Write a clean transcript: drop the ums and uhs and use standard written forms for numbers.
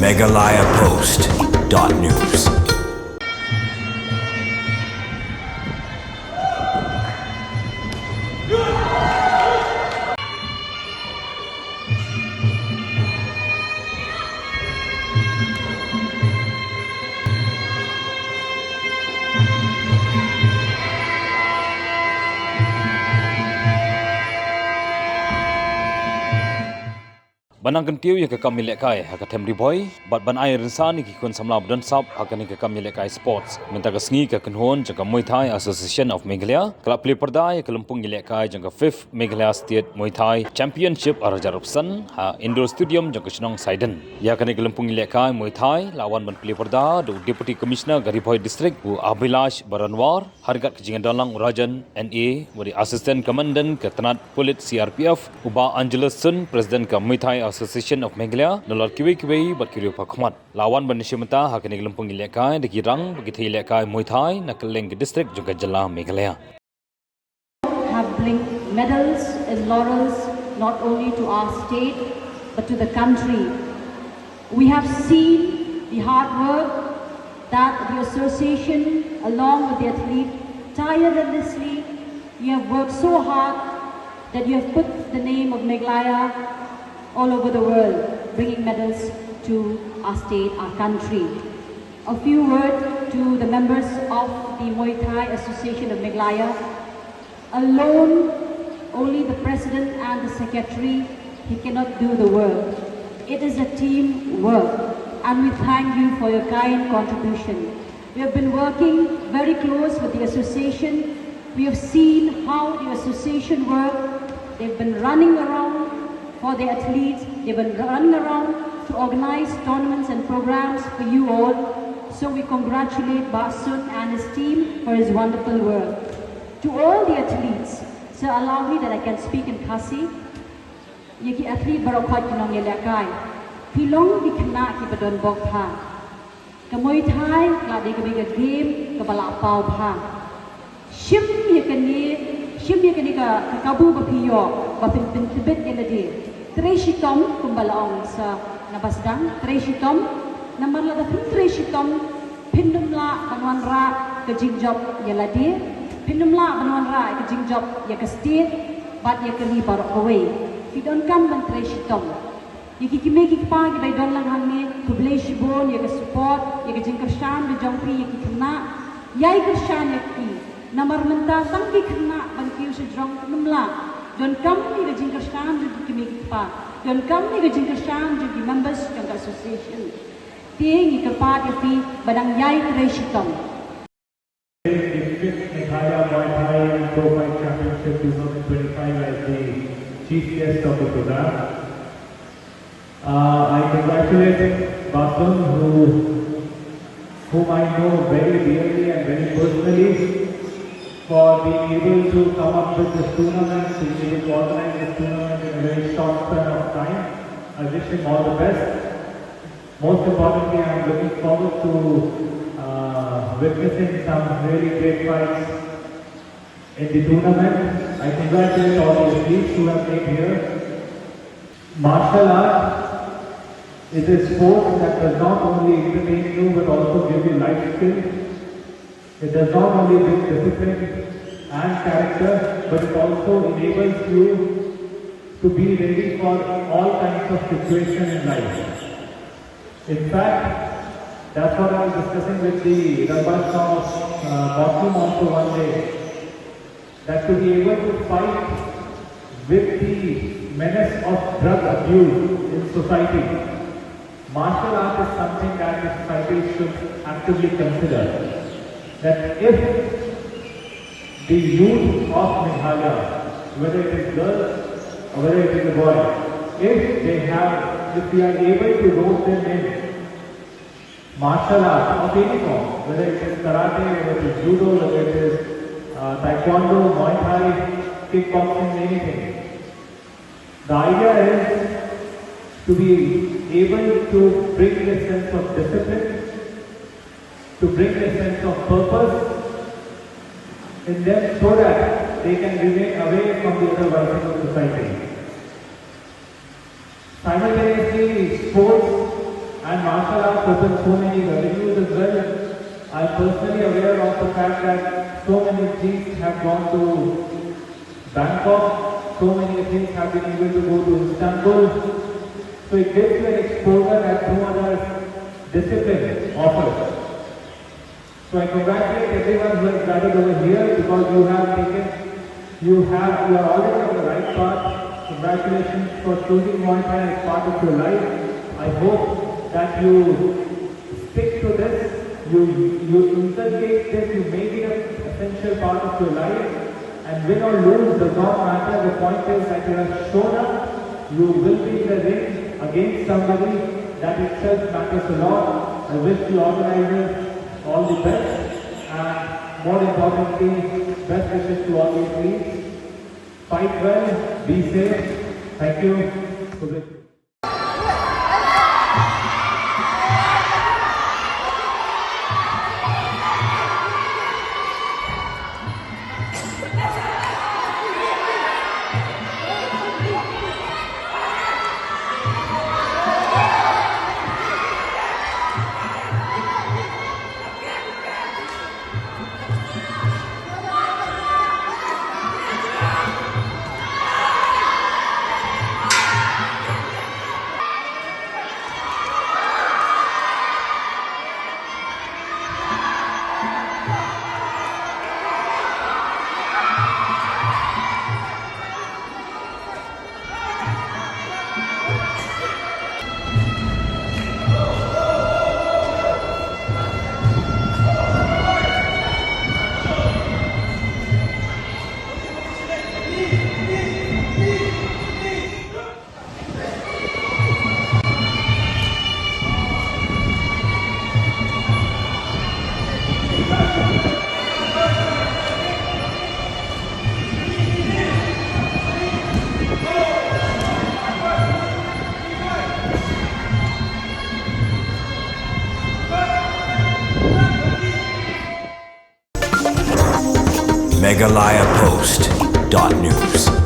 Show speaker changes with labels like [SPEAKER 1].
[SPEAKER 1] MeghalayaPost.news.
[SPEAKER 2] Banang kentiu ya ke kami lekai hakatem di Bhoi bat ban air insan ki kun Samla dan sab hakani ke kami lekai sports minta ke sengi ke kenhon jangka Muay Thai Association of Meghalaya kelab pli perda ya ke Lympung lekai jangka 5th Meghalaya State Muay Thai Championship arajar upsan ha indoor stadium jangka Sdang Saiden ya kani ke Lympung lekai Muay Thai lawan ban pli perda do Deputy Commissioner Gari Bhoi District u Abhilash Baranwar hargat ke jingan dalang Rajan NA beri Assistant Commandant ke Tenat Polit CRPF uba Angelus Sun President ke Muay Thai Association of Meghalaya nolal kiwi bat kiri pakmat lawan ban Shimata hakani Lympung lekai de girang bagi thai lekai Muay Thai na Kylleng district juga Jala Meghalaya
[SPEAKER 3] have bring medals and laurels not only to our state but to the country. We have seen the hard work that the association along with the athlete tirelessly you have worked so hard that you have put the name of Meghalaya all over the world, bringing medals to our state, our country. A few words to the members of the Muay Thai Association of Meghalaya. Alone, only the president and the secretary, he cannot do the work. It is a team work, and we thank you for your kind contribution. We have been working very close with the association. We have seen how the association works. They've been running around for the athletes, they've been running around to organize tournaments and programs for you all. So we congratulate Basun and his team for his wonderful work. To all the athletes, so allow me that I can speak in Khasi. Yaki athlete barokwat kinong yelakai. Pilong di kena ki badon bok pa. Kamoy Thai kladi kabiga game kabala pau pa. Shim yakani ka kabu bapiyo bapin tibet yeladi. Treshitom kumbalaong sa nabasdang Treshitom namar la dapin Treshitom pindumla banwanra ke jingjob yeladi pindumla banwanra ke jingjob ya ke state bat ya ke libar away we don't come ban Treshitom yaki kime ki pa ki bai don lang hangne kublai shibon ya ke support ya ke jingkershan de jongpi yaki kena yai kershan yaki namar menta sang ki kena ban kiu se jong pindumla don't come ni ke jingkershan de kime ki pa don't come ni ke jingkershan de members yang association tieng ke pa yapi badang yai Treshitom
[SPEAKER 4] Meghalaya Post Championship 2025 as the chief guest of the program. I congratulate Basun, whom I know very dearly and very personally, for being able to come up with this tournament, being able to organize this tournament in a very short span of time. I wish him all the best. Most importantly, I am looking forward to witnessing some really great fights in the tournament. I congratulate all the athletes who have been here. Martial art is a sport that does not only entertain you but also give you life skills. It does not only bring discipline and character, but it also enables you to be ready for all kinds of situations in life. In fact, that's what I was discussing with the Rabas of Boxing also one day, that to be able to fight with the menace of drug abuse in society, martial art is something that the society should actively consider. That if the youth of Meghalaya, whether it is girls or whether it is a boy, if we are able to rope them in martial art of any form, whether it is karate, whether it is judo, whether it is taekwondo, Muay Thai, kickboxing, anything. The idea is to be able to bring a sense of discipline, to bring a sense of purpose in them so that they can remain away from the other vices of society. Simultaneously, sports and martial arts opens so many revenues as well. I'm personally aware of the fact that so many athletes have gone to Bangkok, so many athletes have been able to go to Istanbul. So it gives you an exposure that no other discipline offers. So I congratulate everyone who has gathered over here because you are already on the right path. Congratulations for choosing Muay Thai as part of your life. I hope that you stick to this. You inculcate this, you make it an essential part of your life, and win or lose does not matter. The point is that you have shown up, you will be in the ring against somebody. That itself matters a lot. I wish the organizers all the best, and more importantly, best wishes to all the athletes. Fight well, be safe. Thank you.
[SPEAKER 1] MeghalayaPost.news.